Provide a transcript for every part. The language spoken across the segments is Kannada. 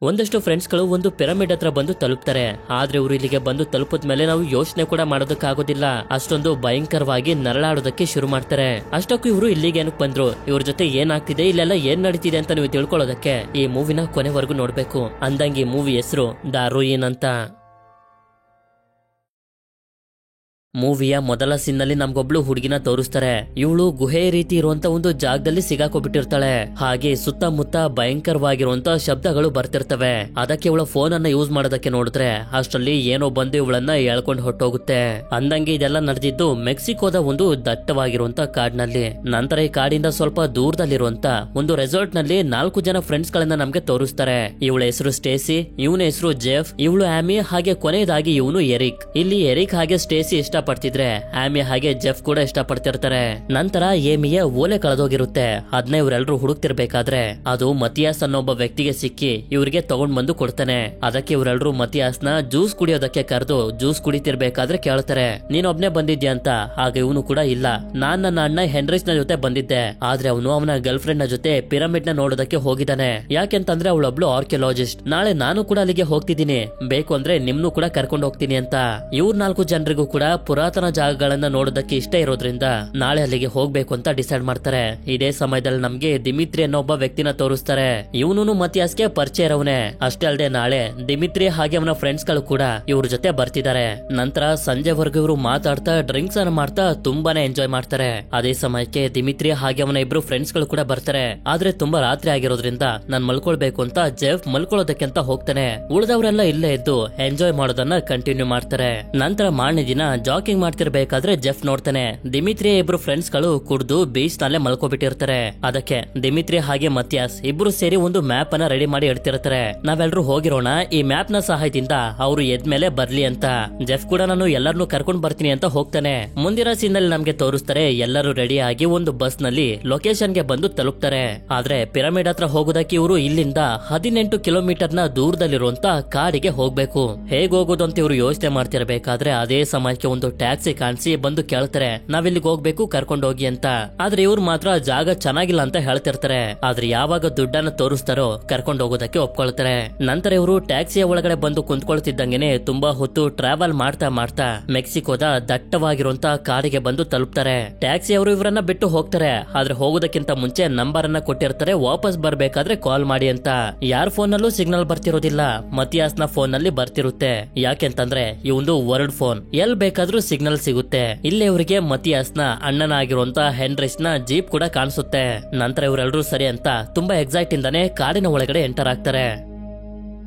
ಒಂದಷ್ಟು ಫ್ರೆಂಡ್ಸ್ ಗಳು ಒಂದು ಪಿರಮಿಡ್ ಹತ್ರ ಬಂದು ತಲುಪ್ತಾರೆ. ಆದ್ರೆ ಇವರು ಇಲ್ಲಿಗೆ ಬಂದು ತಲುಪಿದ ಮೇಲೆ ನಾವು ಯೋಚನೆ ಕೂಡ ಮಾಡೋದಕ್ಕಾಗೋದಿಲ್ಲ. ಅಷ್ಟೊಂದು ಭಯಂಕರವಾಗಿ ನರಳಾಡೋದಕ್ಕೆ ಶುರು ಮಾಡ್ತಾರೆ. ಅಷ್ಟಕ್ಕೂ ಇವರು ಇಲ್ಲಿಗೆ ಏನಕ್ಕೆ ಬಂದ್ರು, ಇವ್ರ ಜೊತೆ ಏನಾಗ್ತಿದೆ, ಇಲ್ಲೆಲ್ಲ ಏನ್ ನಡೀತಿದೆ ಅಂತ ನೀವು ತಿಳ್ಕೊಳ್ಳೋದಕ್ಕೆ ಈ ಮೂವಿನ ಕೊನೆವರೆಗೂ ನೋಡ್ಬೇಕು. ಅಂದಂಗೆ ಈ ಮೂವಿ ಹೆಸರು ದ ರೂಯಿನ್ ಅಂತ. ಮೂವಿಯ ಮೊದಲ ಸೀನ್ನಲ್ಲಿ ನಮ್ಗೊಬ್ಳು ಹುಡುಗಿನ ತೋರಿಸ್ತಾರೆ. ಇವಳು ಗುಹೆ ರೀತಿ ಇರುವಂತ ಒಂದು ಜಾಗದಲ್ಲಿ ಸಿಗಾಕೋಬಿಟ್ಟಿರ್ತಾಳೆ. ಹಾಗೆ ಸುತ್ತಮುತ್ತ ಭಯಂಕರವಾಗಿರುವಂತ ಶಬ್ದಗಳು ಬರ್ತಿರ್ತವೆ. ಅದಕ್ಕೆ ಇವಳ ಫೋನ್ ಅನ್ನ ಯೂಸ್ ಮಾಡೋದಕ್ಕೆ ನೋಡಿದ್ರೆ ಅಷ್ಟರಲ್ಲಿ ಏನೋ ಬಂದು ಇವಳನ್ನ ಎಳ್ಕೊಂಡು ಹೊಟ್ಟೋಗುತ್ತೆ. ಅಂದಂಗೆ ಇದೆಲ್ಲ ನಡೆದಿದ್ದು ಮೆಕ್ಸಿಕೋದ ಒಂದು ದಟ್ಟವಾಗಿರುವಂತ ಕಾಡಿನಲ್ಲಿ. ನಂತರ ಈ ಕಾಡಿಂದ ಸ್ವಲ್ಪ ದೂರದಲ್ಲಿರುವಂತ ಒಂದು ರೆಸಾರ್ಟ್ ನಲ್ಲಿ 4 ಜನ ಫ್ರೆಂಡ್ಸ್ ಗಳನ್ನ ನಮ್ಗೆ ತೋರಿಸ್ತಾರೆ. ಇವಳ ಹೆಸರು ಸ್ಟೇಸಿ, ಇವನ ಹೆಸರು ಜೆಫ್, ಇವಳು ಆಮಿ, ಹಾಗೆ ಕೊನೆಯದಾಗಿ ಇವನು ಎರಿಕ್. ಇಲ್ಲಿ ಎರಿಕ್ ಹಾಗೆ ಸ್ಟೇಸಿ ಇಷ್ಟ ಪಡ್ತಿದ್ರೆ ಆಮಿ ಹಾಗೆ ಜೆಫ್ ಕೂಡ ಇಷ್ಟ ಪಡ್ತಿರ್ತಾರೆ. ನಂತರ ಏಮಿಯ ಓಲೆ ಕಳೆದೋಗಿರುತ್ತೆ. ಅದನ್ನ ಇವರೆಲ್ಲರೂ ಹುಡುಕ್ತಿರ್ಬೇಕಾದ್ರೆ ಅದು ಮತಿಯಾಸ್ ಅನ್ನೋ ಒಬ್ಬ ವ್ಯಕ್ತಿಗೆ ಸಿಕ್ಕಿ ಇವ್ರಿಗೆ ತಗೊಂಡ್ ಬಂದು ಕೊಡ್ತಾನೆ. ಅದಕ್ಕೆ ಇವರೆಲ್ಲರೂ ಮತಿಯಾಸ್ ನ ಜ್ಯೂಸ್ ಕುಡಿಯೋದಕ್ಕೆ ಕರೆದು ಜ್ಯೂಸ್ ಕುಡಿತಿರ್ಬೇಕಾದ್ರೆ ಕೇಳ್ತಾರೆ, ನೀನ್ ಒಬ್ನೇ ಬಂದಿದ್ಯಾ ಅಂತ. ಆಗ ಇವನು ಕೂಡ ಇಲ್ಲ, ನಾನ್ ನನ್ನ ಅಣ್ಣ ಹೆನ್ರಿಸ್ ನ ಜೊತೆ ಬಂದಿದ್ದೆ. ಆದ್ರೆ ಅವನು ಅವನ ಗರ್ಲ್ ಫ್ರೆಂಡ್ ನ ಜೊತೆ ಪಿರಮಿಡ್ ನ ನೋಡೋದಕ್ಕೆ ಹೋಗಿದ್ದಾನೆ. ಯಾಕೆಂತಂದ್ರೆ ಅವಳೊಬ್ಳು ಆರ್ಕಿಯಾಲಜಿಸ್ಟ್. ನಾಳೆ ನಾನು ಕೂಡ ಅಲ್ಲಿಗೆ ಹೋಗ್ತಿದ್ದೀನಿ, ಬೇಕು ಅಂದ್ರೆ ನಿಮ್ನು ಕೂಡ ಕರ್ಕೊಂಡು ಹೋಗ್ತೀನಿ ಅಂತ. ಇವ್ರ 4 ಜನರಿಗೂ ಕೂಡ ಪುರಾತನ ಜಾಗಗಳನ್ನ ನೋಡೋದಕ್ಕೆ ಇಷ್ಟ ಇರೋದ್ರಿಂದ ನಾಳೆ ಅಲ್ಲಿಗೆ ಹೋಗ್ಬೇಕು ಅಂತ ಡಿಸೈಡ್ ಮಾಡ್ತಾರೆ. ಇದೇ ಸಮಯದಲ್ಲಿ ನಮ್ಗೆ ದಿಮಿತ್ರಿ ಅನ್ನೋ ಒಬ್ಬ ವ್ಯಕ್ತಿನ ತೋರಿಸ್ತಾರೆ. ಇವನು ಮತಿಯಾಸ್ಗೆ ಪರಿಚಯ ಇರೋವನೇ. ಅಷ್ಟೇ ಅಲ್ಲದೆ ನಾಳೆ ದಿಮಿತ್ರಿ ಹಾಗೆ ಅವನ ಫ್ರೆಂಡ್ಸ್ ಗಳು ಕೂಡ ಇವ್ರ ಜೊತೆ ಬರ್ತಿದ್ದಾರೆ. ನಂತರ ಸಂಜೆವರೆಗೂ ಇವರು ಮಾತಾಡ್ತಾ ಡ್ರಿಂಕ್ಸ್ ಅನ್ನ ಮಾಡ್ತಾ ತುಂಬಾನೇ ಎಂಜಾಯ್ ಮಾಡ್ತಾರೆ. ಅದೇ ಸಮಯಕ್ಕೆ ದಿಮಿತ್ರಿ ಹಾಗೆ ಅವನ ಇಬ್ರು ಫ್ರೆಂಡ್ಸ್ ಗಳು ಕೂಡ ಬರ್ತಾರೆ. ಆದ್ರೆ ತುಂಬಾ ರಾತ್ರಿ ಆಗಿರೋದ್ರಿಂದ ನಾನ್ ಮಲ್ಕೊಳ್ಬೇಕು ಅಂತ ಜೆಫ್ ಮಲ್ಕೊಳ್ಳೋದಕ್ಕೆ ಅಂತ ಹೋಗ್ತಾನೆ. ಉಳಿದವರೆಲ್ಲ ಇಲ್ಲೇ ಇದ್ದು ಎಂಜಾಯ್ ಮಾಡೋದನ್ನ ಕಂಟಿನ್ಯೂ ಮಾಡ್ತಾರೆ. ನಂತರ ಮಾರನೇ ದಿನ ಜಾಕಿಂಗ್ ಮಾಡ್ತಿರ್ಬೇಕಾದ್ರೆ ಜೆಫ್ ನೋಡ್ತಾನೆ ದಿಮಿತ್ರಿ ಇಬ್ರು ಫ್ರೆಂಡ್ಸ್ ಗಳು ಕುಡ್ದು ಬೀಚ್ ನಲ್ಲೇ ಮಲ್ಕೋಬಿಟ್ಟಿರ್ತಾರೆ. ಅದಕ್ಕೆ ದಿಮಿತ್ರಿ ಹಾಗೆ ಮತಿಯಾಸ್ ಇಬ್ರು ಸೇರಿ ಒಂದು ಮ್ಯಾಪ್ ಅನ್ನ ರೆಡಿ ಮಾಡಿ ಇಡ್ತಿರ್ತಾರೆ. ನಾವೆಲ್ಲರೂ ಹೋಗಿರೋಣ, ಈ ಮ್ಯಾಪ್ ನ ಸಹಾಯದಿಂದ ಅವರು ಎದ್ಮೇಲೆ ಬರ್ಲಿ ಅಂತ. ಜೆಫ್ ಕೂಡ ನಾನು ಎಲ್ಲರನ್ನೂ ಕರ್ಕೊಂಡ್ ಬರ್ತೀನಿ ಅಂತ ಹೋಗ್ತಾನೆ. ಮುಂದಿನ ಸೀನ್ ನಲ್ಲಿ ನಮ್ಗೆ ತೋರಿಸ್ತಾರೆ ಎಲ್ಲರೂ ರೆಡಿ ಆಗಿ ಒಂದು ಬಸ್ ನಲ್ಲಿ ಲೊಕೇಶನ್ ಗೆ ಬಂದು ತಲುಪ್ತಾರೆ. ಆದ್ರೆ ಪಿರಮಿಡ್ ಹತ್ರ ಹೋಗೋದಕ್ಕೆ ಇವರು ಇಲ್ಲಿಂದ 18 ಕಿಲೋಮೀಟರ್ ನ ದೂರದಲ್ಲಿರುವಂತ ಕಾಡಿಗೆ ಹೋಗ್ಬೇಕು. ಹೇಗ್ ಹೋಗೋದು ಅಂತ ಇವರು ಯೋಚನೆ ಮಾಡ್ತಿರ್ಬೇಕಾದ್ರೆ ಅದೇ ಸಮಯಕ್ಕೆ ಒಂದು ಟ್ಯಾಕ್ಸಿ ಕಾಣಿಸಿ ಬಂದು ಕೇಳ್ತಾರೆ, ನಾವಿಲ್ಲಿಗೆ ಹೋಗ್ಬೇಕು, ಕರ್ಕೊಂಡು ಹೋಗಿ ಅಂತ. ಆದ್ರೆ ಇವ್ರು ಮಾತ್ರ ಜಾಗ ಚೆನ್ನಾಗಿಲ್ಲ ಅಂತ ಹೇಳ್ತಿರ್ತಾರೆ. ಆದ್ರೆ ಯಾವಾಗ ದುಡ್ಡನ್ನ ತೋರಿಸ್ತಾರೋ ಕರ್ಕೊಂಡು ಹೋಗೋದಕ್ಕೆ ಒಪ್ಕೊಳ್ತಾರೆ. ನಂತರ ಇವರು ಟ್ಯಾಕ್ಸಿಯ ಒಳಗಡೆ ಬಂದು ಕುಂತ್ಕೊಳ್ತಿದ್ದಂಗೆನೆ ತುಂಬಾ ಹೊತ್ತು ಟ್ರಾವೆಲ್ ಮಾಡ್ತಾ ಮಾಡ್ತಾ ಮೆಕ್ಸಿಕೋದ ದಟ್ಟವಾಗಿರುವಂತ ಕಾಡಿಗೆ ಬಂದು ತಲುಪ್ತಾರೆ. ಟ್ಯಾಕ್ಸಿ ಅವರು ಇವರನ್ನ ಬಿಟ್ಟು ಹೋಗ್ತಾರೆ. ಆದ್ರೆ ಹೋಗೋದಕ್ಕಿಂತ ಮುಂಚೆ ನಂಬರ್ ಅನ್ನ ಕೊಟ್ಟಿರ್ತಾರೆ, ವಾಪಸ್ ಬರ್ಬೇಕಾದ್ರೆ ಕಾಲ್ ಮಾಡಿ ಅಂತ. ಯಾರ ಫೋನ್ ನಲ್ಲೂ ಸಿಗ್ನಲ್ ಬರ್ತಿರೋದಿಲ್ಲ, ಮತಿಯಾಸ್ ನ ಫೋನ್ ನಲ್ಲಿ ಬರ್ತಿರುತ್ತೆ. ಯಾಕೆಂತಂದ್ರೆ ಈ ಒಂದು ವರ್ಲ್ಡ್ ಫೋನ್ ಎಲ್ ಬೇಕಾದ್ರೂ ಸಿಗ್ನಲ್ ಸಿಗುತ್ತೆ. ಇಲ್ಲಿ ಇವರಿಗೆ ಮತಿಯಾಸ್ ನ ಅಣ್ಣನಾಗಿರುವಂತ ಹೆನ್ರಿಸ್ ನ ಜೀಪ್ ಕೂಡ ಕಾಣಿಸುತ್ತೆ. ನಂತರ ಇವರೆಲ್ಲರೂ ಸರಿ ಅಂತ ತುಂಬಾ ಎಕ್ಸೈಟ್ ಇಂದಾನೆ ಕಾಡಿನ ಒಳಗಡೆ ಎಂಟರ್ ಆಗ್ತಾರೆ.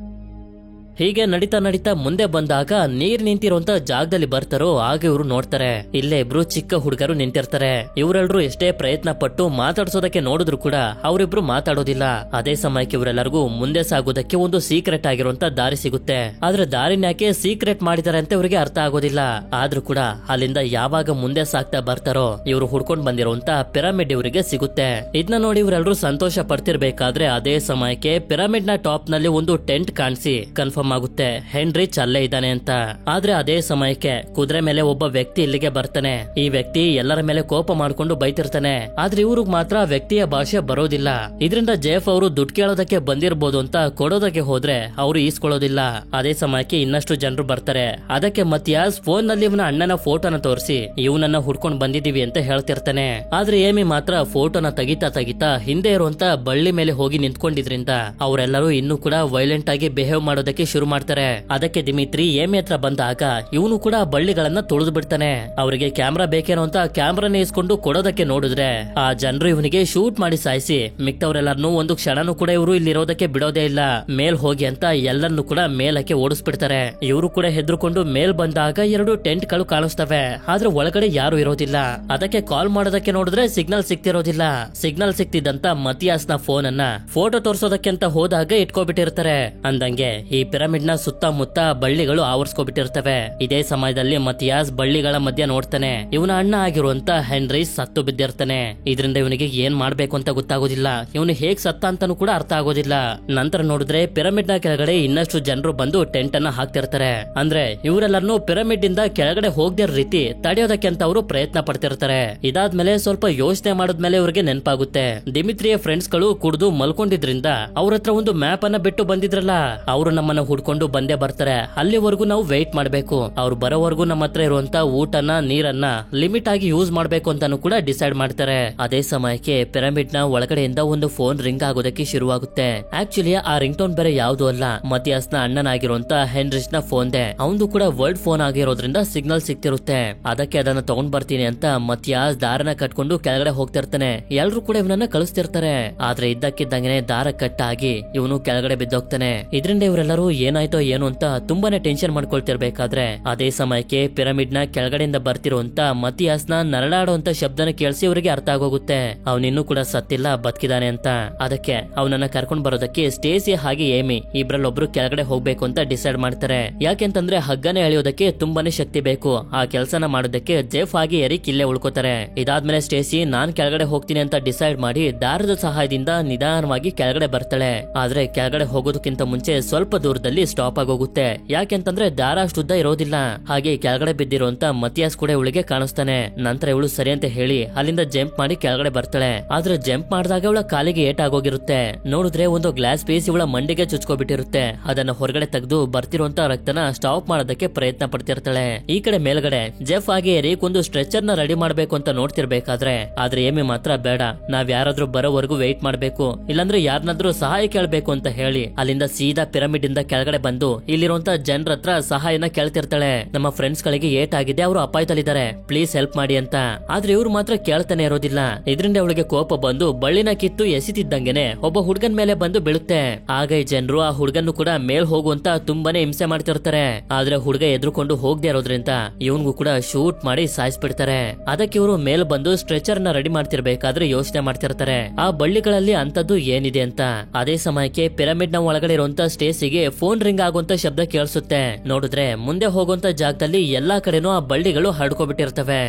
ಹೀಗೆ ನಡೀತಾ ನಡೀತಾ ಮುಂದೆ ಬಂದಾಗ ನೀರ್ ನಿಂತಿರುವಂತ ಜಾಗದಲ್ಲಿ ಬರ್ತಾರೋ ಆಗ ಇವರು ನೋಡ್ತಾರೆ ಇಲ್ಲೇ ಇಬ್ರು ಚಿಕ್ಕ ಹುಡುಗರು ನಿಂತಿರ್ತಾರೆ. ಇವರೆಲ್ಲರೂ ಎಷ್ಟೇ ಪ್ರಯತ್ನ ಪಟ್ಟು ಮಾತಾಡ್ಸೋದಕ್ಕೆ ನೋಡಿದ್ರು ಕೂಡ ಅವರಿಬ್ರು ಮಾತಾಡೋದಿಲ್ಲ. ಅದೇ ಸಮಯಕ್ಕೆ ಇವರೆಲ್ಲರಿಗೂ ಮುಂದೆ ಸಾಗೋದಕ್ಕೆ ಒಂದು ಸೀಕ್ರೆಟ್ ಆಗಿರುವಂತ ದಾರಿ ಸಿಗುತ್ತೆ. ಆದ್ರೆ ದಾರಿನ ಯಾಕೆ ಸೀಕ್ರೆಟ್ ಮಾಡಿದ್ದಾರೆ ಅಂತ ಇವರಿಗೆ ಅರ್ಥ ಆಗೋದಿಲ್ಲ. ಆದ್ರೂ ಕೂಡ ಅಲ್ಲಿಂದ ಯಾವಾಗ ಮುಂದೆ ಸಾಗ್ತಾ ಬರ್ತಾರೋ ಇವರು ಹುಡ್ಕೊಂಡ್ ಬಂದಿರುವಂತ ಪಿರಮಿಡ್ ಇವರಿಗೆ ಸಿಗುತ್ತೆ. ಇದನ್ನ ನೋಡಿ ಇವರೆಲ್ಲರೂ ಸಂತೋಷ ಪಡ್ತಿರ್ಬೇಕಾದ್ರೆ ಅದೇ ಸಮಯಕ್ಕೆ ಪಿರಮಿಡ್ ನ ಟಾಪ್ ನಲ್ಲಿ ಒಂದು ಟೆಂಟ್ ಕಾಣಿಸಿ ಕನ್ಫರ್ಮ್ ಆಗುತ್ತೆ ಹೆನ್ರಿಚ್ ಅಲ್ಲೇ ಇದ್ದಾನೆ ಅಂತ. ಆದ್ರೆ ಅದೇ ಸಮಯಕ್ಕೆ ಕುದುರೆ ಮೇಲೆ ಒಬ್ಬ ವ್ಯಕ್ತಿ ಇಲ್ಲಿಗೆ ಬರ್ತಾನೆ. ಈ ವ್ಯಕ್ತಿ ಎಲ್ಲರ ಮೇಲೆ ಕೋಪ ಮಾಡ್ಕೊಂಡು ಬೈತಿರ್ತಾನೆ. ಆದ್ರೆ ಇವ್ರಿಗೆ ಮಾತ್ರ ವ್ಯಕ್ತಿಯ ಭಾಷೆ ಬರೋದಿಲ್ಲ. ಇದರಿಂದ ಜೆಫ್ ಅವರು ದುಡ್ಡು ಕೇಳೋದಕ್ಕೆ ಬಂದಿರಬಹುದು ಅಂತ ಕೊಡೋದಕ್ಕೆ ಹೋದ್ರೆ ಅವರು ಈಸ್ಕೊಳ್ಳೋದಿಲ್ಲ. ಅದೇ ಸಮಯಕ್ಕೆ ಇನ್ನಷ್ಟು ಜನರು ಬರ್ತಾರೆ. ಅದಕ್ಕೆ ಮತಿಯಾಸ್ ಫೋನ್ ನಲ್ಲಿ ಇವನ ಅಣ್ಣನ ಫೋಟೋನ ತೋರಿಸಿ ಇವನನ್ನ ಹುಡ್ಕೊಂಡ್ ಬಂದಿದೀವಿ ಅಂತ ಹೇಳ್ತಿರ್ತಾನೆ. ಆದ್ರೆ ಏಮಿ ಮಾತ್ರ ಫೋಟೋನ ತೆಗಿತಾ ಹಿಂದೆ ಇರುವಂತ ಬಳ್ಳಿ ಮೇಲೆ ಹೋಗಿ ನಿಂತ್ಕೊಂಡಿದ್ರಿಂದ ಅವರೆಲ್ಲರೂ ಇನ್ನೂ ಕೂಡ ವೈಲೆಂಟ್ ಆಗಿ ಬಿಹೇವ್ ಮಾಡೋದಕ್ಕೆ ಶುರು ಮಾಡ್ತಾರೆ. ಅದಕ್ಕೆ ದಿಮಿತ್ರಿ ಏಮಿ ಹತ್ರ ಬಂದಾಗ ಇವನು ಕೂಡ ಬಳ್ಳಿಗಳನ್ನ ತುಳಿದು ಬಿಡ್ತಾನೆ. ಅವರಿಗೆ ಕ್ಯಾಮ್ರಾ ಬೇಕೇನೋ ಅಂತ ಕ್ಯಾಮ್ರಾನ ಇಸ್ಕೊಂಡು ಕೊಡೋದಕ್ಕೆ ನೋಡಿದ್ರೆ ಆ ಜನರು ಇವನಿಗೆ ಶೂಟ್ ಮಾಡಿ ಸಾಯಿಸಿ ಮಿಕ್ತವರೆಲ್ಲರನ್ನು ಒಂದು ಕ್ಷಣನೂ ಕೂಡ ಇವರು ಇಲ್ಲಿರೋದಕ್ಕೆ ಬಿಡೋದೇ ಇಲ್ಲ. ಮೇಲ್ ಹೋಗಿ ಅಂತ ಎಲ್ಲರನ್ನು ಕೂಡ ಮೇಲಕ್ಕೆ ಓಡಿಸ್ಬಿಡ್ತಾರೆ. ಇವರು ಕೂಡ ಹೆದರ್ಕೊಂಡು ಮೇಲ್ ಬಂದಾಗ 2 ಟೆಂಟ್ ಗಳು ಕಾಣಿಸ್ತವೆ. ಆದ್ರೆ ಒಳಗಡೆ ಯಾರು ಇರೋದಿಲ್ಲ. ಅದಕ್ಕೆ ಕಾಲ್ ಮಾಡೋದಕ್ಕೆ ನೋಡಿದ್ರೆ ಸಿಗ್ನಲ್ ಸಿಗ್ತಿರೋದಿಲ್ಲ. ಸಿಗ್ನಲ್ ಸಿಕ್ತಿದ್ದಂತ ಮತಿಯಾಸ್ ನ ಫೋನ್ ಅನ್ನ ಫೋಟೋ ತೋರ್ಸೋದಕ್ಕೆ ಅಂತ ಹೋದಾಗ ಇಟ್ಕೋಬಿಟ್ಟಿರ್ತಾರೆ. ಅಂದಂಗೆ ಈ ಪಿರಮಿಡ್ ನ ಸುತ್ತಮುತ್ತ ಬಳ್ಳಿಗಳು ಆವರಿಸ್ಕೊಬಿಟ್ಟಿರ್ತವೆ. ಇದೇ ಸಮಯದಲ್ಲಿ ಮತಿಯಾಸ್ ಬಳ್ಳಿಗಳ ಮಧ್ಯ ನೋಡ್ತಾನೆ, ಇವನ ಅಣ್ಣ ಆಗಿರುವಂತ ಹೆನ್ರಿ ಸತ್ತು ಬಿದ್ದಿರ್ತಾನೆ. ಇದರಿಂದ ಇವನಿಗೆ ಏನ್ ಮಾಡ್ಬೇಕು ಅಂತ ಗೊತ್ತಾಗೋದಿಲ್ಲ, ಇವನು ಹೇಗ್ ಸತ್ತ ಅಂತಾನು ಕೂಡ ಅರ್ಥ ಆಗೋದಿಲ್ಲ. ನಂತರ ನೋಡಿದ್ರೆ ಪಿರಮಿಡ್ ನ ಕೆಳಗಡೆ ಇನ್ನಷ್ಟು ಜನರು ಬಂದು ಟೆಂಟ್ ಅನ್ನ ಹಾಕ್ತಿರ್ತಾರೆ. ಅಂದ್ರೆ ಇವರೆಲ್ಲರನ್ನು ಪಿರಮಿಡ್ ಇಂದ ಕೆಳಗಡೆ ಹೋಗದಿರೋ ರೀತಿ ತಡೆಯೋದಕ್ಕೆ ಅಂತ ಅವರು ಪ್ರಯತ್ನ ಪಡ್ತಿರ್ತಾರೆ. ಇದಾದ್ಮೇಲೆ ಸ್ವಲ್ಪ ಯೋಚನೆ ಮಾಡಿದ್ಮೇಲೆ ಇವ್ರಿಗೆ ನೆನಪಾಗುತ್ತೆ, ದಿಮಿತ್ರಿಯ ಫ್ರೆಂಡ್ಸ್ ಗಳು ಕುಡಿದು ಮಲ್ಕೊಂಡಿದ್ರಿಂದ ಅವ್ರ ಹತ್ರ ಒಂದು ಮ್ಯಾಪ್ ಅನ್ನ ಬಿಟ್ಟು ಬಂದಿದ್ರಲ್ಲ, ಅವರು ನಮ್ಮನ್ನ ಹುಡ್ಕೊಂಡು ಬಂದೇ ಬರ್ತಾರೆ. ಅಲ್ಲಿವರೆಗೂ ನಾವು ವೇಟ್ ಮಾಡ್ಬೇಕು, ಅವ್ರು ಬರೋವರೆಗೂ ನಮ್ಮ ಹತ್ರ ಇರುವಂತ ಊಟನ ನೀರನ್ನ ಲಿಮಿಟ್ ಆಗಿ ಯೂಸ್ ಮಾಡ್ಬೇಕು ಅಂತಾನು ಕೂಡ ಡಿಸೈಡ್ ಮಾಡ್ತಾರೆ. ಅದೇ ಸಮಯಕ್ಕೆ ಪಿರಮಿಡ್ ನ ಒಳಗಡೆಯಿಂದ ಒಂದು ಫೋನ್ ರಿಂಗ್ ಆಗೋದಕ್ಕೆ ಶುರುವಾಗುತ್ತೆ. ಆಕ್ಚುಲಿ ಆ ರಿಂಗ್ ಟೋನ್ ಬೇರೆ ಯಾವ್ದು ಅಲ್ಲ, ಮತಿಯಾಸ್ ನ ಅಣ್ಣನಾಗಿರುವಂತ ಹೆನ್ರಿಚ್ ನ ಫೋನ್ ದೆ. ಅವನು ಕೂಡ ವರ್ಲ್ಡ್ ಫೋನ್ ಆಗಿರೋದ್ರಿಂದ ಸಿಗ್ನಲ್ ಸಿಗ್ತಿರುತ್ತೆ. ಅದಕ್ಕೆ ಅದನ್ನ ತಗೊಂಡ್ ಬರ್ತೀನಿ ಅಂತ ಮತಿಯಾಸ್ ದಾರನ ಕಟ್ಕೊಂಡು ಕೆಳಗಡೆ ಹೋಗ್ತಿರ್ತಾನೆ. ಎಲ್ರು ಕೂಡ ಇವನನ್ನ ಕಳಿಸ್ತಿರ್ತಾರೆ. ಆದ್ರೆ ಇದ್ದಕ್ಕಿದ್ದಂಗೆ ದಾರ ಕಟ್ಟಾಗಿ ಇವನು ಕೆಳಗಡೆ ಬಿದ್ದೋಗ್ತಾನೆ. ಇದರಿಂದ ಇವರೆಲ್ಲರೂ ಏನಾಯ್ತೋ ಏನು ಅಂತ ತುಂಬಾನೇ ಟೆನ್ಷನ್ ಮಾಡ್ಕೊಳ್ತಿರ್ಬೇಕಾದ್ರೆ ಅದೇ ಸಮಯಕ್ಕೆ ಪಿರಮಿಡ್ ನ ಕೆಳಗಡೆಯಿಂದ ಬರ್ತಿರುವಂತ ಮತಿಯಾಸ್ ನ ನರಳಾಡುವಂತ ಶಬ್ದನ ಕೇಳಿಸಿ ಇವರಿಗೆ ಅರ್ಥ ಆಗೋಗುತ್ತೆ, ಅವನಿನ್ನೂ ಕೂಡ ಸತ್ತಿಲ್ಲ, ಬದುಕಿದಾನೆ ಅಂತ. ಅದಕ್ಕೆ ಅವನನ್ನ ಕರ್ಕೊಂಡ್ ಬರೋದಕ್ಕೆ ಸ್ಟೇಸಿ ಹಾಗೆ ಏಮಿ ಇಬ್ರಲ್ಲೊಬ್ರು ಕೆಳಗಡೆ ಹೋಗ್ಬೇಕು ಅಂತ ಡಿಸೈಡ್ ಮಾಡ್ತಾರೆ. ಯಾಕೆಂತಂದ್ರೆ ಹಗ್ಗನೆ ಎಳೆಯೋದಕ್ಕೆ ತುಂಬಾನೇ ಶಕ್ತಿ ಬೇಕು. ಆ ಕೆಲಸನ ಮಾಡೋದಕ್ಕೆ ಜೆಫ್ ಹಾಗೆ ಎರಿಕ್ ಇಲ್ಲೇ ಉಳ್ಕೋತಾರೆ. ಇದಾದ್ಮೇಲೆ ಸ್ಟೇಸಿ ನಾನ್ ಕೆಳಗಡೆ ಹೋಗ್ತೀನಿ ಅಂತ ಡಿಸೈಡ್ ಮಾಡಿ ದಾರದ ಸಹಾಯದಿಂದ ನಿಧಾನವಾಗಿ ಕೆಳಗಡೆ ಬರ್ತಾಳೆ. ಆದ್ರೆ ಕೆಳಗಡೆ ಹೋಗೋದಕ್ಕಿಂತ ಮುಂಚೆ ಸ್ವಲ್ಪ ದೂರದಲ್ಲಿ ಸ್ಟಾಪ್ ಆಗೋಗುತ್ತೆ. ಯಾಕೆಂತಂದ್ರೆ ದಾರ ಅಷ್ಟುದ್ದ ಇರೋದಿಲ್ಲ. ಹಾಗೆ ಕೆಳಗಡೆ ಬಿದ್ದಿರುವಂತ ಮತಿಯಾಸ್ ಕೂಡ ಇವಳಿಗೆ ಕಾಣಿಸ್ತಾನೆ. ನಂತರ ಇವಳು ಸರಿ ಅಂತ ಹೇಳಿ ಅಲ್ಲಿಂದ ಜಂಪ್ ಮಾಡಿ ಕೆಳಗಡೆ ಬರ್ತಾಳೆ. ಆದ್ರೆ ಜಂಪ್ ಮಾಡಿದಾಗ ಇವಳ ಕಾಲಿಗೆ ಏಟ್ ಆಗೋಗಿರುತ್ತೆ. ನೋಡಿದ್ರೆ ಒಂದು ಗ್ಲಾಸ್ ಪೀಸ್ ಇವಳ ಮಂಡಿಗೆ ಚುಚ್ಕೋಬಿಟ್ಟಿರುತ್ತೆ. ಅದನ್ನ ಹೊರಗಡೆ ತೆಗೆದು ಬರ್ತಿರುವಂತ ರಕ್ತನ ಸ್ಟಾಪ್ ಮಾಡೋದಕ್ಕೆ ಪ್ರಯತ್ನ ಪಡ್ತಿರ್ತಾಳೆ. ಈ ಕಡೆ ಮೇಲ್ಗಡೆ ಜೆಫ್ ಹಾಗೆ ಎರಿಕ್ ಒಂದು ಸ್ಟ್ರೆಚರ್ ನ ರೆಡಿ ಮಾಡ್ಬೇಕು ಅಂತ ನೋಡ್ತಿರ್ಬೇಕಾದ್ರೆ ಆದ್ರೆ ಏಮಿ ಮಾತ್ರ ಬೇಡ, ನಾವ್ ಯಾರಾದ್ರೂ ಬರೋವರೆಗೂ ವೇಟ್ ಮಾಡ್ಬೇಕು, ಇಲ್ಲಾಂದ್ರೆ ಯಾರನ್ನಾದ್ರೂ ಸಹಾಯ ಕೇಳ್ಬೇಕು ಅಂತ ಹೇಳಿ ಅಲ್ಲಿಂದ ಸೀದಾ ಪಿರಮಿಡ್ ಇಂದ ಕೆಳಗಡೆ ಬಂದು ಇಲ್ಲಿರುವಂತ ಜನರ ಹತ್ರ ಸಹಾಯನ ಕೇಳ್ತಿರ್ತಾಳೆ. ನಮ್ಮ ಫ್ರೆಂಡ್ಸ್ ಗಳಿಗೆ ಏಟ್ ಆಗಿದೆ, ಅವರು ಅಪಾಯದಲ್ಲಿದ್ದಾರೆ, ಪ್ಲೀಸ್ ಹೆಲ್ಪ್ ಮಾಡಿ ಅಂತ. ಆದ್ರೆ ಇವ್ರು ಮಾತ್ರ ಕೇಳ್ತಾನೆ ಇರೋದಿಲ್ಲ. ಇದರಿಂದ ಅವಳಿಗೆ ಕೋಪ ಬಂದು ಬಳ್ಳಿನ ಕಿತ್ತು ಎಸಿತಿದ್ದಂಗೆನೆ ಒಬ್ಬ ಹುಡುಗನ್ ಮೇಲೆ ಬಂದು ಬೀಳುತ್ತೆ. ಆಗ ಈ ಜನರು ಆ ಹುಡುಗನ್ನು ಕೂಡ ಮೇಲ್ ಹೋಗುವಂತ ತುಂಬಾನೇ ಹಿಂಸೆ ಮಾಡ್ತಿರ್ತಾರೆ. ಆದ್ರೆ ಹುಡುಗ ಎದ್ರುಕೊಂಡು ಹೋಗದೆ ಇರೋದ್ರಿಂದ ಇವನ್ಗೂ ಕೂಡ ಶೂಟ್ ಮಾಡಿ ಸಾಯಿಸ್ಬಿಡ್ತಾರೆ. ಅದಕ್ಕೆ ಇವರು ಮೇಲ್ ಬಂದು ಸ್ಟ್ರೆಚರ್ ನ ರೆಡಿ ಮಾಡ್ತಿರ್ಬೇಕಾದ್ರೆ ಯೋಚನೆ ಮಾಡ್ತಿರ್ತಾರೆ, ಆ ಬಳ್ಳಿಗಳಲ್ಲಿ ಅಂತದ್ದು ಏನಿದೆ ಅಂತ. ಅದೇ ಸಮಯಕ್ಕೆ ಪಿರಮಿಡ್ ನ ಒಳಗಡೆ ಇರುವಂತ ಸ್ಟೇಸಿಗೆ ಫೋನ್ ರಿಂಗ್ ಆಗುವಂತ ಶಬ್ದ ಕೇಳಿಸುತ್ತೆ. ನೋಡಿದ್ರೆ ಮುಂದೆ ಹೋಗುವಂತ ಜಾಗದಲ್ಲಿ ಎಲ್ಲಾ ಕಡೆನೂ ಆ ಬಳ್ಳಿಗಳು ಹರಡ್ಕೊಬಿಟ್ಟಿರ್ತವೆ.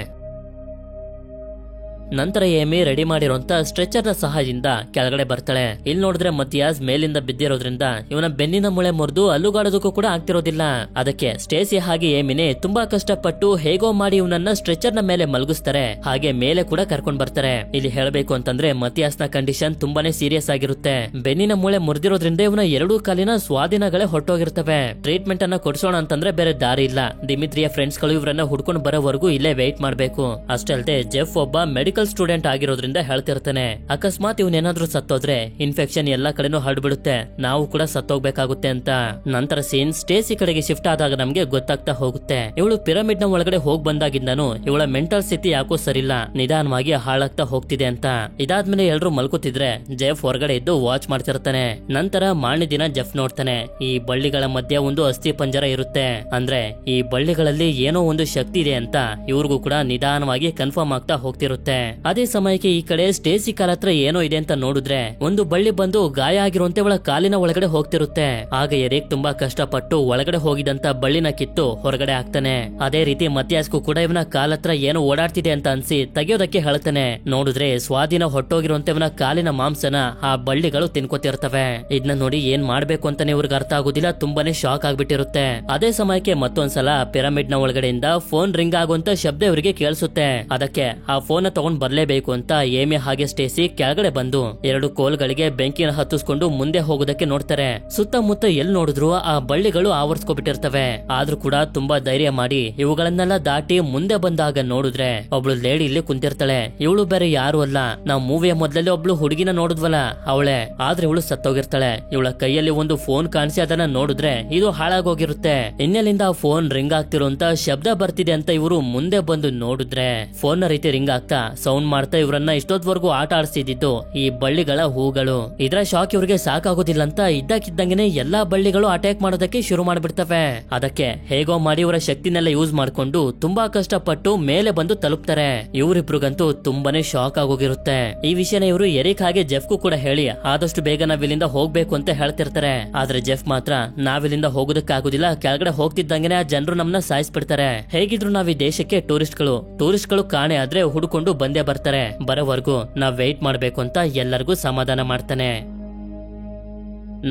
ನಂತರ ಏಮಿ ರೆಡಿ ಮಾಡಿರುವಂತ ಸ್ಟ್ರೆಚರ್ ನ ಸಹಾಯದಿಂದ ಕೆಳಗಡೆ ಬರ್ತಾಳೆ. ಇಲ್ಲಿ ನೋಡಿದ್ರೆ ಮತಿಯಾಸ್ ಮೇಲಿಂದ ಬಿದ್ದಿರೋದ್ರಿಂದ ಇವನ ಬೆನ್ನಿನ ಮೂಳೆ ಮುರಿದು ಅಲ್ಲುಗಾಡೋದಕ್ಕೂ ಕೂಡ ಆಗ್ತಿರೋದಿಲ್ಲ. ಅದಕ್ಕೆ ಸ್ಟೇಸಿ ಹಾಗೆ ಏಮಿನೇ ತುಂಬಾ ಕಷ್ಟಪಟ್ಟು ಹೇಗೋ ಮಾಡಿ ಇವನನ್ನ ಸ್ಟ್ರೆಚರ್ ನ ಮೇಲೆ ಮಲಗಿಸ್ತಾರೆ. ಹಾಗೆ ಮೇಲೆ ಕೂಡ ಕರ್ಕೊಂಡ್ ಬರ್ತಾರೆ. ಇಲ್ಲಿ ಹೇಳಬೇಕು ಅಂತಂದ್ರೆ ಮತಿಯಾಸ್ ನ ಕಂಡೀಷನ್ ತುಂಬಾನೇ ಸೀರಿಯಸ್ ಆಗಿರುತ್ತೆ. ಬೆನ್ನಿನ ಮೂಳೆ ಮುರಿದಿರೋದ್ರಿಂದ ಇವನ ಎರಡೂ ಕಾಲಿನ ಸ್ವಾಧೀನಗಳೇ ಹೊರಟೋಗಿರ್ತವೆ. ಟ್ರೀಟ್ಮೆಂಟ್ ಅನ್ನ ಕೊಡ್ಸೋಣ ಅಂತಂದ್ರೆ ಬೇರೆ ದಾರಿ ಇಲ್ಲ. ದಿಮಿತ್ರಿಯ ಫ್ರೆಂಡ್ಸ್ ಗಳು ಇವರನ್ನ ಹುಡ್ಕೊಂಡು ಬರೋವರೆಗೂ ಇಲ್ಲೇ ವೇಟ್ ಮಾಡ್ಬೇಕು. ಅಷ್ಟೇ ಅಲ್ಲದೆ ಜೆಫ್ ಒಬ್ಬ ಮೆಡಿಕಲ್ ಸ್ಟೂಡೆಂಟ್ ಆಗಿರೋದ್ರಿಂದ ಹೇಳ್ತಿರ್ತಾನೆ, ಅಕಸ್ಮಾತ್ ಇವನೇನಾದ್ರೂ ಸತ್ತೋದ್ರೆ ಇನ್ಫೆಕ್ಷನ್ ಎಲ್ಲಾ ಕಡೆನೂ ಹರಡ್ಬಿಡುತ್ತೆ, ನಾವು ಕೂಡ ಸತ್ತೋಗ್ಬೇಕಾಗುತ್ತೆ ಅಂತ. ನಂತರ ಸೀನ್ ಸ್ಟೇಸಿ ಕಡೆಗೆ ಶಿಫ್ಟ್ ಆದಾಗ ನಮ್ಗೆ ಗೊತ್ತಾಗ್ತಾ ಹೋಗುತ್ತೆ, ಇವಳು ಪಿರಮಿಡ್ ನ ಒಳಗಡೆ ಹೋಗ್ ಬಂದಾಗಿಂದಾನು ಇವಳ ಮೆಂಟಲ್ ಸ್ಥಿತಿ ಯಾಕೋ ಸರಿಲ್ಲ, ನಿಧಾನವಾಗಿ ಹಾಳಾಗ್ತಾ ಹೋಗ್ತಿದೆ ಅಂತ. ಇದಾದ್ಮೇಲೆ ಎಲ್ರು ಮಲ್ಕೋತಿದ್ರೆ ಜೆಫ್ ಹೊರಗಡೆ ಇದ್ದು ವಾಚ್ ಮಾಡ್ತಿರ್ತಾನೆ. ನಂತರ ಮಾರನೇ ದಿನ ಜೆಫ್ ನೋಡ್ತಾನೆ, ಈ ಬಳ್ಳಿಗಳ ಮಧ್ಯೆ ಒಂದು ಅಸ್ಥಿ ಪಂಜರ ಇರುತ್ತೆ. ಅಂದ್ರೆ ಈ ಬಳ್ಳಿಗಳಲ್ಲಿ ಏನೋ ಒಂದು ಶಕ್ತಿ ಇದೆ ಅಂತ ಇವ್ರಿಗೂ ಕೂಡ ನಿಧಾನವಾಗಿ ಕನ್ಫರ್ಮ್ ಆಗ್ತಾ ಹೋಗ್ತಿರುತ್ತೆ. ಅದೇ ಸಮಯಕ್ಕೆ ಈ ಕಡೆ ಸ್ಟೇಸಿ ಕಾಲ ಹತ್ರ ಏನೋ ಇದೆ ಅಂತ ನೋಡಿದ್ರೆ ಒಂದು ಬಳ್ಳಿ ಬಂದು ಗಾಯ ಆಗಿರುವಂತೆ ಅವಳ ಕಾಲಿನ ಒಳಗಡೆ ಹೋಗ್ತಿರುತ್ತೆ. ಆಗ ಎರಿಕ್ ತುಂಬಾ ಕಷ್ಟಪಟ್ಟು ಒಳಗಡೆ ಹೋಗಿದಂತ ಬಳ್ಳಿನ ಕಿತ್ತು ಹೊರಗಡೆ ಹಾಕ್ತಾನೆ. ಅದೇ ರೀತಿ ಮತಿಯಾಸ್ಗೂ ಕೂಡ ಇವನ ಕಾಲ ಹತ್ರ ಏನೋ ಓಡಾಡ್ತಿದೆ ಅಂತ ಅನ್ಸಿ ತೆಗೆಯೋದಕ್ಕೆ ಹೇಳ್ತಾನೆ. ನೋಡಿದ್ರೆ ಸ್ವಾಧೀನ ಹೊಟ್ಟೋಗಿರುವಂತೆ ಇವನ ಕಾಲಿನ ಮಾಂಸನ ಆ ಬಳ್ಳಿಗಳು ತಿನ್ಕೋತಿರ್ತವೆ. ಇದನ್ನ ನೋಡಿ ಏನ್ ಮಾಡ್ಬೇಕು ಅಂತಾನೆ ಇವ್ರಿಗೆ ಅರ್ಥ ಆಗೋದಿಲ್ಲ, ತುಂಬಾನೇ ಶಾಕ್ ಆಗ್ಬಿಟ್ಟಿರುತ್ತೆ. ಅದೇ ಸಮಯಕ್ಕೆ ಮತ್ತೊಂದ್ಸಲ ಪಿರಮಿಡ್ ನ ಒಳಗಡೆಯಿಂದ ಫೋನ್ ರಿಂಗ್ ಆಗುವಂತ ಶಬ್ದ ಇವರಿಗೆ ಕೇಳಿಸುತ್ತೆ. ಅದಕ್ಕೆ ಆ ಫೋನ್ ತಗೊಂಡ್ ಬರ್ಲೇಬೇಕು ಅಂತ ಏಮಿ ಹಾಗೆ ಸ್ಟೇಸಿ ಕೆಳಗಡೆ ಬಂದು ಎರಡು ಕೋಲ್ಗಳಿಗೆ ಬೆಂಕಿನ ಹತ್ತಿಸ್ಕೊಂಡು ಮುಂದೆ ಹೋಗೋದಕ್ಕೆ ನೋಡ್ತಾರೆ. ಸುತ್ತಮುತ್ತ ಎಲ್ಲಿ ನೋಡಿದ್ರು ಆ ಬಳ್ಳಿಗಳು ಆವರಿಸ್ಕೊಬಿಟ್ಟಿರ್ತವೆ. ಆದ್ರೂ ಕೂಡ ತುಂಬಾ ಧೈರ್ಯ ಮಾಡಿ ಇವುಗಳನ್ನೆಲ್ಲ ದಾಟಿ ಮುಂದೆ ಬಂದಾಗ ನೋಡಿದ್ರೆ ಒಬ್ಳು ಲೇಡಿ ಇಲ್ಲಿ ಕುಂತಿರ್ತಾಳೆ. ಇವಳು ಬೇರೆ ಯಾರು ಅಲ್ಲ, ನಾವು ಮೂವಿಯ ಮೊದಲಲ್ಲಿ ಒಬ್ಳು ಹುಡುಗಿನ ನೋಡಿದ್ವಲ್ಲ ಅವಳೆ. ಆದ್ರೆ ಇವಳು ಸತ್ತೋಗಿರ್ತಾಳೆ. ಇವಳ ಕೈಯಲ್ಲಿ ಒಂದು ಫೋನ್ ಕಾಣಿಸಿ ಅದನ್ನ ನೋಡಿದ್ರೆ ಇದು ಹಾಳಾಗೋಗಿರುತ್ತೆ. ಇನ್ನೆಲ್ಲಿಂದ ಆ ಫೋನ್ ರಿಂಗ್ ಆಗ್ತಿರುವಂತ ಶಬ್ದ ಬರ್ತಿದೆ ಅಂತ ಇವರು ಮುಂದೆ ಬಂದು ನೋಡಿದ್ರೆ ಫೋನ್ ನ ರೀತಿ ರಿಂಗ್ ಆಗ್ತಾ ಸೌಂಡ್ ಮಾಡ್ತಾ ಇವ್ರನ್ನ ಇಷ್ಟೊತ್ವರೆಗೂ ಆಟ ಆಡಿಸ್ತಿದ್ದು ಈ ಬಳ್ಳಿಗಳ ಹೂಗಳು. ಇದರ ಶಾಕ್ ಇವ್ರಿಗೆ ಸಾಕಾಗೋದಿಲ್ಲ ಅಂತ ಇದ್ದಕ್ಕಿದ್ದಂಗೆನೆ ಎಲ್ಲಾ ಬಳ್ಳಿಗಳು ಅಟ್ಯಾಕ್ ಮಾಡೋದಕ್ಕೆ ಶುರು ಮಾಡ್ಬಿಡ್ತವೆ. ಅದಕ್ಕೆ ಹೇಗೋ ಮಾಡಿ ಇವರ ಶಕ್ತಿನೆಲ್ಲ ಯೂಸ್ ಮಾಡ್ಕೊಂಡು ತುಂಬಾ ಕಷ್ಟಪಟ್ಟು ಮೇಲೆ ಬಂದು ತಲುಪ್ತಾರೆ. ಇವರಿಬ್ರಿಗಂತೂ ತುಂಬಾನೇ ಶಾಕ್ ಆಗೋಗಿರುತ್ತೆ. ಈ ವಿಷಯನ ಇವರು ಎರಿಕ್ ಹಾಗೆ ಜೆಫ್ಗೂ ಕೂಡ ಹೇಳಿ ಆದಷ್ಟು ಬೇಗ ನಾವಿಲ್ಲಿಂದ ಹೋಗ್ಬೇಕು ಅಂತ ಹೇಳ್ತಿರ್ತಾರೆ. ಆದ್ರೆ ಜೆಫ್ ಮಾತ್ರ ನಾವಿಲ್ಲಿಂದ ಹೋಗೋದಕ್ಕಾಗುದಿಲ್ಲ, ಕೆಳಗಡೆ ಹೋಗ್ತಿದ್ದಂಗೆನೆ ಆ ಜನರು ನಮ್ಮನ್ನ ಸಾಯಿಸ್ಬಿಡ್ತಾರೆ. ಹೇಗಿದ್ರು ನಾವ್ ಈ ದೇಶಕ್ಕೆ ಟೂರಿಸ್ಟ್ಗಳು ಕಾಣೆ ಆದ್ರೆ ಹುಡ್ಕೊಂಡು ಬಂದೇ ಬರ್ತಾರೆ. ಬರೋವರೆಗೂ ನಾವ್ ವೇಟ್ ಮಾಡ್ಬೇಕು ಅಂತ ಎಲ್ಲರಿಗೂ ಸಮಾಧಾನ ಮಾಡ್ತಾನೆ.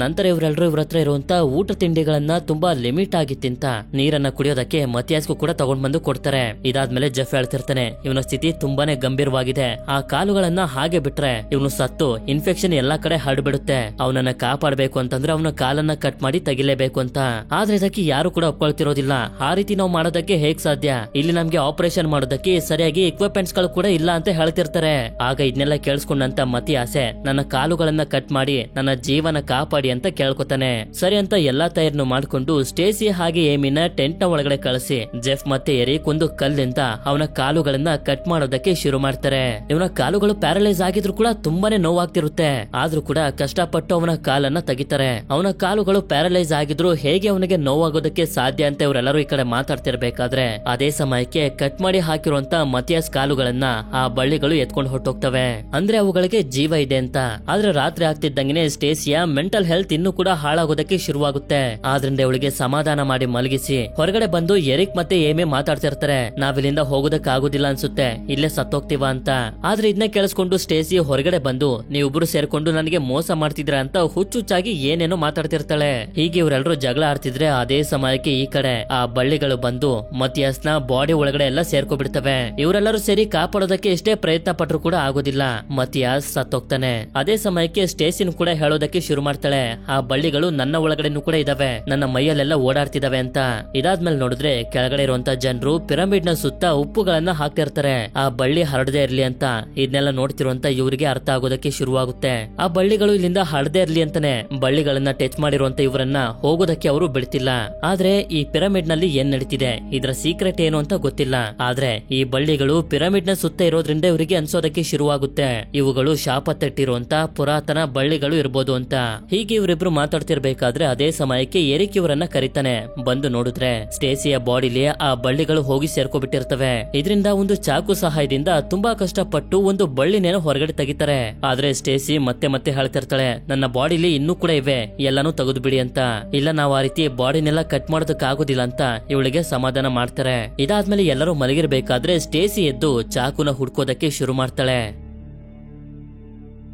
ನಂತರ ಇವರೆಲ್ಲರೂ ಇವ್ರ ಹತ್ರ ಇರುವಂತ ಊಟ ತಿಂಡಿಗಳನ್ನ ತುಂಬಾ ಲಿಮಿಟ್ ಆಗಿ ತಿಂತ ನೀರನ್ನ ಕುಡಿಯೋದಕ್ಕೆ ಮತಿಯಾಸ್ಗೂ ಕೂಡ ತಗೊಂಡ್ ಬಂದು ಕೊಡ್ತಾರೆ. ಇದಾದ್ಮೇಲೆ ಜೆಫ್ ಹೇಳ್ತಿರ್ತಾನೆ, ಇವನ ಸ್ಥಿತಿ ತುಂಬಾನೇ ಗಂಭೀರವಾಗಿದೆ, ಆ ಕಾಲುಗಳನ್ನ ಹಾಗೆ ಬಿಟ್ರೆ ಇವನು ಸತ್ತು ಇನ್ಫೆಕ್ಷನ್ ಎಲ್ಲಾ ಕಡೆ ಹರಡ್ಬಿಡುತ್ತೆ, ಅವನನ್ನ ಕಾಪಾಡಬೇಕು ಅಂತಂದ್ರೆ ಅವನ ಕಾಲನ್ನ ಕಟ್ ಮಾಡಿ ತೆಗಿಲೇಬೇಕು ಅಂತ. ಆದ್ರೆ ಇದಕ್ಕೆ ಯಾರು ಕೂಡ ಒಪ್ಕೊಳ್ತಿರೋದಿಲ್ಲ. ಆ ರೀತಿ ನಾವು ಮಾಡೋದಕ್ಕೆ ಹೇಗ್ ಸಾಧ್ಯ, ಇಲ್ಲಿ ನಮ್ಗೆ ಆಪರೇಷನ್ ಮಾಡೋದಕ್ಕೆ ಸರಿಯಾಗಿ ಇಕ್ವಿಪ್ಮೆಂಟ್ಸ್ ಗಳು ಕೂಡ ಇಲ್ಲ ಅಂತ ಹೇಳ್ತಿರ್ತಾರೆ. ಆಗ ಇದನ್ನೆಲ್ಲ ಕೇಳಿಸ್ಕೊಂಡಂತ ಮತಿಯಾಸೆ ನನ್ನ ಕಾಲುಗಳನ್ನ ಕಟ್ ಮಾಡಿ ನನ್ನ ಜೀವನ ಕಾಪಾಡಿ ಅಂತ ಕೇಳ್ಕೊತಾನೆ. ಸರಿ ಅಂತ ಎಲ್ಲಾ ತಯಾರಿಯನ್ನು ಮಾಡ್ಕೊಂಡು ಸ್ಟೇಸಿ ಹಾಗೆ ಏಮಿನ ಟೆಂಟ್ ನ ಒಳಗಡೆ ಕಳಿಸಿ ಜೆಫ್ ಮತ್ತೆ ಎರಿಕ್ ಒಂದು ಕಲ್ಲಿಂದ ಅವನ ಕಾಲುಗಳನ್ನ ಕಟ್ ಮಾಡೋದಕ್ಕೆ ಶುರು ಮಾಡ್ತಾರೆ. ಇವನ ಕಾಲುಗಳು ಪ್ಯಾರಲೈಸ್ ಆಗಿದ್ರು ಕೂಡ ತುಂಬಾನೇ ನೋವಾಗ್ತಿರುತ್ತೆ. ಆದ್ರೂ ಕೂಡ ಕಷ್ಟಪಟ್ಟು ಅವನ ಕಾಲನ್ನ ತೆಗಿತಾರೆ. ಅವನ ಕಾಲುಗಳು ಪ್ಯಾರಲೈಸ್ ಆಗಿದ್ರು ಹೇಗೆ ಅವನಿಗೆ ನೋವಾಗೋದಕ್ಕೆ ಸಾಧ್ಯ ಅಂತ ಇವರೆಲ್ಲರೂ ಈ ಕಡೆ ಮಾತಾಡ್ತಿರ್ಬೇಕಾದ್ರೆ ಅದೇ ಸಮಯಕ್ಕೆ ಕಟ್ ಮಾಡಿ ಹಾಕಿರುವಂತ ಮತಿಯಾಸ್ ಕಾಲುಗಳನ್ನ ಆ ಬಳ್ಳಿಗಳು ಎತ್ಕೊಂಡು ಹೊಟ್ಟೋಗ್ತವೆ. ಅಂದ್ರೆ ಅವುಗಳಿಗೆ ಜೀವ ಇದೆ ಅಂತ. ಆದ್ರೆ ರಾತ್ರಿ ಆಗ್ತಿದ್ದಂಗೆ ಸ್ಟೇಸಿಯ ಮೆಂಟಲ್ ಹೆಲ್ತ್ ಇನ್ನೂ ಕೂಡ ಹಾಳಾಗೋದಕ್ಕೆ ಶುರುವಾಗುತ್ತೆ. ಆದ್ರಿಂದ ಇವಳಿಗೆ ಸಮಾಧಾನ ಮಾಡಿ ಮಲಗಿಸಿ ಹೊರಗಡೆ ಬಂದು ಎರಿಕ್ ಮತ್ತೆ ಏಮೆ ಮಾತಾಡ್ತಿರ್ತಾರೆ. ನಾವಿಲ್ಲಿಂದ ಹೋಗೋದಕ್ಕಾಗೋದಿಲ್ಲ ಅನ್ಸುತ್ತೆ, ಇಲ್ಲೇ ಸತ್ತೋಗ್ತೀವ ಅಂತ. ಆದ್ರೆ ಇದನ್ನ ಕೇಳಿಸ್ಕೊಂಡು ಸ್ಟೇಸಿ ಹೊರಗಡೆ ಬಂದು ನೀವಿಬ್ರು ಸೇರ್ಕೊಂಡು ನನಗೆ ಮೋಸ ಮಾಡ್ತಿದ್ರ ಅಂತ ಹುಚ್ಚುಚ್ಚಾಗಿ ಏನೇನೋ ಮಾತಾಡ್ತಿರ್ತಾಳೆ. ಹೀಗೆ ಇವರೆಲ್ಲರೂ ಜಗಳ ಆಡ್ತಿದ್ರೆ ಅದೇ ಸಮಯಕ್ಕೆ ಈ ಕಡೆ ಆ ಬಳ್ಳಿಗಳು ಬಂದು ಮತಿಯಾಸ್ನ ಬಾಡಿ ಒಳಗಡೆ ಎಲ್ಲ ಸೇರ್ಕೊಬಿಡ್ತವೆ. ಇವರೆಲ್ಲರೂ ಸೇರಿ ಕಾಪಾಡೋದಕ್ಕೆ ಎಷ್ಟೇ ಪ್ರಯತ್ನ ಪಟ್ರು ಕೂಡ ಆಗೋದಿಲ್ಲ. ಮತಿಯಾಸ್ ಸತ್ತೋಗ್ತಾನೆ. ಅದೇ ಸಮಯಕ್ಕೆ ಸ್ಟೇಸಿನ್ ಕೂಡ ಹೇಳೋದಕ್ಕೆ ಶುರು ಮಾಡ್ತಾಳೆ, ಆ ಬಳ್ಳಿಗಳು ನನ್ನ ಒಳಗಡೆನೂ ಕೂಡ ಇದಾವೆ, ನನ್ನ ಮೈಯಲ್ಲೆಲ್ಲ ಓಡಾಡ್ತಿದಾವೆ ಅಂತ. ಇದಾದ್ಮೇಲೆ ನೋಡಿದ್ರೆ ಕೆಳಗಡೆ ಇರುವಂತ ಜನರು ಪಿರಮಿಡ್ ನ ಸುತ್ತ ಉಪ್ಪುಗಳನ್ನ ಹಾಕ್ತಿರ್ತಾರೆ, ಆ ಬಳ್ಳಿ ಹರಡದೆ ಇರ್ಲಿ ಅಂತ. ಇದನ್ನೆಲ್ಲ ನೋಡ್ತಿರುವಂತ ಇವರಿಗೆ ಅರ್ಥ ಆಗೋದಕ್ಕೆ ಶುರುವಾಗುತ್ತೆ. ಆ ಬಳ್ಳಿಗಳು ಇಲ್ಲಿಂದ ಹರಡದೆ ಇರ್ಲಿ ಅಂತಾನೆ ಬಳ್ಳಿಗಳನ್ನ ಟಚ್ ಮಾಡಿರುವಂತ ಇವರನ್ನ ಹೋಗೋದಕ್ಕೆ ಅವರು ಬಿಡ್ತಿಲ್ಲ. ಆದ್ರೆ ಈ ಪಿರಮಿಡ್ ನಲ್ಲಿ ಏನ್ ನಡೀತಿದೆ, ಇದರ ಸೀಕ್ರೆಟ್ ಏನು ಅಂತ ಗೊತ್ತಿಲ್ಲ. ಆದ್ರೆ ಈ ಬಳ್ಳಿಗಳು ಪಿರಮಿಡ್ ನ ಸುತ್ತ ಇರೋದ್ರಿಂದ ಇವರಿಗೆ ಅನ್ಸೋದಕ್ಕೆ ಶುರುವಾಗುತ್ತೆ ಇವುಗಳು ಶಾಪ ತಟ್ಟಿರುವಂತ ಪುರಾತನ ಬಳ್ಳಿಗಳು ಇರ್ಬೋದು ಅಂತ. ಹೀಗೆ ಇವರಿಬ್ರು ಮಾತಾಡ್ತಿರ್ಬೇಕಾದ್ರೆ ಅದೇ ಸಮಯಕ್ಕೆ ಎರಿಕ್ ಇವರನ್ನ ಕರೀತಾನೆ. ಬಂದು ನೋಡಿದ್ರೆ ಸ್ಟೇಸಿಯ ಬಾಡಿಲಿ ಆ ಬಳ್ಳಿಗಳು ಹೋಗಿ ಸೇರ್ಕೊಬಿಟ್ಟಿರ್ತವೆ. ಇದರಿಂದ ಒಂದು ಚಾಕು ಸಹಾಯದಿಂದ ತುಂಬಾ ಕಷ್ಟಪಟ್ಟು ಒಂದು ಬಳ್ಳಿನೇನೋ ಹೊರಗಡೆ ತೆಗಿತಾರೆ. ಆದ್ರೆ ಸ್ಟೇಸಿ ಮತ್ತೆ ಮತ್ತೆ ಹೇಳ್ತಿರ್ತಾಳೆ, ನನ್ನ ಬಾಡಿಲಿ ಇನ್ನೂ ಕೂಡ ಇವೆ, ಎಲ್ಲಾನು ತೆಗೆದು ಬಿಡಿ ಅಂತ. ಇಲ್ಲ ನಾವು ಆ ರೀತಿ ಬಾಡಿನೆಲ್ಲ ಕಟ್ ಮಾಡೋದಕ್ಕೆ ಆಗೋದಿಲ್ಲ ಅಂತ ಇವಳಿಗೆ ಸಮಾಧಾನ ಮಾಡ್ತಾರೆ. ಇದಾದ್ಮೇಲೆ ಎಲ್ಲರೂ ಮಲಗಿರ್ಬೇಕಾದ್ರೆ ಸ್ಟೇಸಿ ಎದ್ದು ಚಾಕುನ ಹುಡ್ಕೋದಕ್ಕೆ ಶುರು ಮಾಡ್ತಾಳೆ.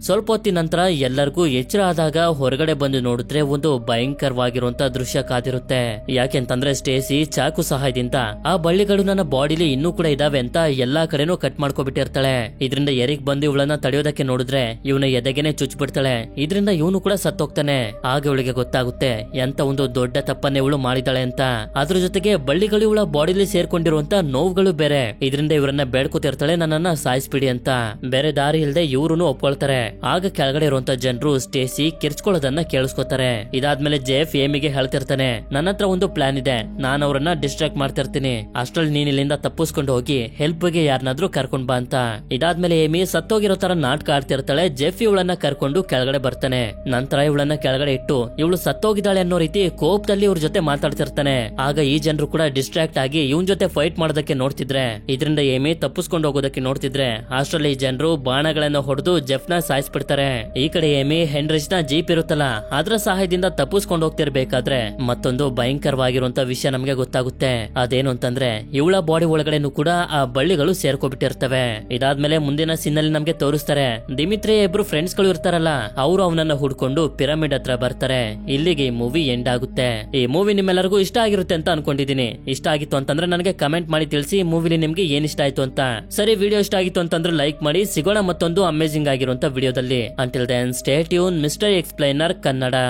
ಸ್ವಲ್ಪ ಹೊತ್ತಿನ ನಂತರ ಎಲ್ಲರಿಗೂ ಎಚ್ಚರ ಆದಾಗ ಹೊರಗಡೆ ಬಂದು ನೋಡಿದ್ರೆ ಒಂದು ಭಯಂಕರವಾಗಿರುವಂತ ದೃಶ್ಯ ಕಾದಿರುತ್ತೆ. ಯಾಕೆಂತಂದ್ರೆ ಸ್ಟೇಸಿ ಚಾಕು ಸಹಾಯದಿಂದ ಆ ಬಳ್ಳಿಗಳು ನನ್ನ ಬಾಡಿಲಿ ಇನ್ನೂ ಕೂಡ ಇದಾವೆ ಅಂತ ಎಲ್ಲಾ ಕಡೆನೂ ಕಟ್ ಮಾಡ್ಕೊಬಿಟ್ಟಿರ್ತಾಳೆ. ಇದರಿಂದ ಎರಿಕ್ ಬಂದು ಇವಳನ್ನ ತಡೆಯೋದಕ್ಕೆ ನೋಡಿದ್ರೆ ಇವನ ಎದೆಗೆನೆ ಚುಚ್ಬಿಡ್ತಾಳೆ. ಇದರಿಂದ ಇವನು ಕೂಡ ಸತ್ತೋಗ್ತಾನೆ. ಆಗ ಇವಳಿಗೆ ಗೊತ್ತಾಗುತ್ತೆ ಎಂತ ಒಂದು ದೊಡ್ಡ ತಪ್ಪನ್ನೇ ಇವಳು ಮಾಡಿದಾಳೆ ಅಂತ. ಅದ್ರ ಜೊತೆಗೆ ಬಳ್ಳಿಗಳು ಇವಳ ಬಾಡಿಲಿ ಸೇರ್ಕೊಂಡಿರುವಂತ ನೋವುಗಳು ಬೇರೆ. ಇದರಿಂದ ಇವರನ್ನ ಬೇಡ್ಕೊತಿರ್ತಾಳೆ, ನನ್ನನ್ನ ಸಾಯಿಸ್ಬಿಡಿ ಅಂತ. ಬೇರೆ ದಾರಿ ಇಲ್ಲದೆ ಇವ್ರು ಒಪ್ಕೊಳ್ತಾರೆ. ಆಗ ಕೆಳಗಡೆ ಇರುವಂತ ಜನರು ಸ್ಟೇಸಿ ಕಿರ್ಚ್ಕೊಳ್ಳೋದನ್ನ ಕೇಳಿಸ್ಕೊತಾರೆ. ಇದಾದ್ಮೇಲೆ ಜೆಫ್ ಏಮಿಗೆ ಹೇಳ್ತಿರ್ತಾನೆ, ನನ್ನ ಹತ್ರ ಒಂದು ಪ್ಲಾನ್ ಇದೆ, ನಾನು ಅವರನ್ನ ಡಿಸ್ಟ್ರಾಕ್ಟ್ ಮಾಡ್ತಿರ್ತೀನಿ, ಅಷ್ಟ್ರಲ್ಲಿ ನೀನ್ ಇಲ್ಲಿಂದ ತಪ್ಪಿಸ್ಕೊಂಡು ಹೋಗಿ ಹೆಲ್ಪ್ ಗೆ ಯಾರನ್ನಾದ್ರೂ ಕರ್ಕೊಂಡ್ ಬಾ ಅಂತ. ಇದಾದ್ಮೇಲೆ ಏಮಿ ಸತ್ತೋಗಿರೋ ತರ ನಾಟಕ ಆಡ್ತಿರ್ತಾಳೆ. ಜೆಫ್ ಇವಳನ್ನ ಕರ್ಕೊಂಡು ಕೆಳಗಡೆ ಬರ್ತಾನೆ. ನಂತರ ಇವಳನ್ನ ಕೆಳಗಡೆ ಇಟ್ಟು ಇವಳು ಸತ್ತೋಗಿದ್ದಾಳೆ ಅನ್ನೋ ರೀತಿ ಕೋಪದಲ್ಲಿ ಇವ್ರ ಜೊತೆ ಮಾತಾಡ್ತಿರ್ತಾನೆ. ಆಗ ಈ ಜನರು ಕೂಡ ಡಿಸ್ಟ್ರಾಕ್ಟ್ ಆಗಿ ಇವನ್ ಜೊತೆ ಫೈಟ್ ಮಾಡೋದಕ್ಕೆ ನೋಡ್ತಿದ್ರೆ, ಇದರಿಂದ ಏಮಿ ತಪ್ಪಿಸ್ಕೊಂಡು ಹೋಗೋದಕ್ಕೆ ನೋಡ್ತಿದ್ರೆ ಅಷ್ಟ್ರಲ್ಲಿ ಈ ಜನರು ಬಾಣಗಳನ್ನ ಹೊಡೆದು ಜೆಫ್ ನ ಸಾಯಿಸ್ಬಿಡ್ತಾರೆ. ಈ ಕಡೆ ಏಮಿ ಹೆನ್ರಿಚ್ ನ ಜೀಪ್ ಇರುತ್ತಲ್ಲ ಅದರ ಸಹಾಯದಿಂದ ತಪ್ಪಿಸ್ಕೊಂಡು ಹೋಗ್ತಿರ್ಬೇಕಾದ್ರೆ ಮತ್ತೊಂದು ಭಯಂಕರವಾಗಿರುವಂತ ವಿಷಯ ನಮ್ಗೆ ಗೊತ್ತಾಗುತ್ತೆ. ಅದೇನು ಅಂತಂದ್ರೆ ಇವಳ ಬಾಡಿ ಒಳಗಡೆನೂ ಕೂಡ ಆ ಬಳ್ಳಿಗಳು ಸೇರ್ಕೊಬಿಟ್ಟಿರ್ತವೆ. ಇದಾದ್ಮೇಲೆ ಮುಂದಿನ ಸಿನ್ನಲ್ಲಿ ನಮ್ಗೆ ತೋರಿಸ್ತಾರೆ, ದಿಮಿತ್ರಿ ಇಬ್ರು ಫ್ರೆಂಡ್ಸ್ ಗಳು ಇರ್ತಾರಲ್ಲ ಅವರು ಅವನನ್ನ ಹುಡ್ಕೊಂಡು ಪಿರಮಿಡ್ ಹತ್ರ ಬರ್ತಾರೆ. ಇಲ್ಲಿಗೆ ಈ ಮೂವಿ ಎಂಡ್ ಆಗುತ್ತೆ. ಈ ಮೂವಿ ನಿಮ್ಮೆಲ್ಲರಿಗೂ ಇಷ್ಟ ಆಗಿರುತ್ತೆ ಅಂತ ಅನ್ಕೊಂಡಿದೀನಿ. ಇಷ್ಟ ಆಗಿತ್ತು ಅಂತಂದ್ರೆ ನನಗೆ ಕಮೆಂಟ್ ಮಾಡಿ ತಿಳಿಸಿ ಈ ಮೂವಿಲಿ ನಿಮ್ಗೆ ಏನ್ ಇಷ್ಟ ಆಯ್ತು ಅಂತ. ಸರಿ, ವಿಡಿಯೋ ಇಷ್ಟ ಆಗಿತ್ತು ಅಂತಂದ್ರೆ ಲೈಕ್ ಮಾಡಿ. ಸಿಗೋಣ ಮತ್ತೊಂದು ಅಮೇಜಿಂಗ್ ಆಗಿರುವಂತ ವಿಡಿಯೋದಲ್ಲಿ. Until then, stay tuned, Mr. Explainer Kannada.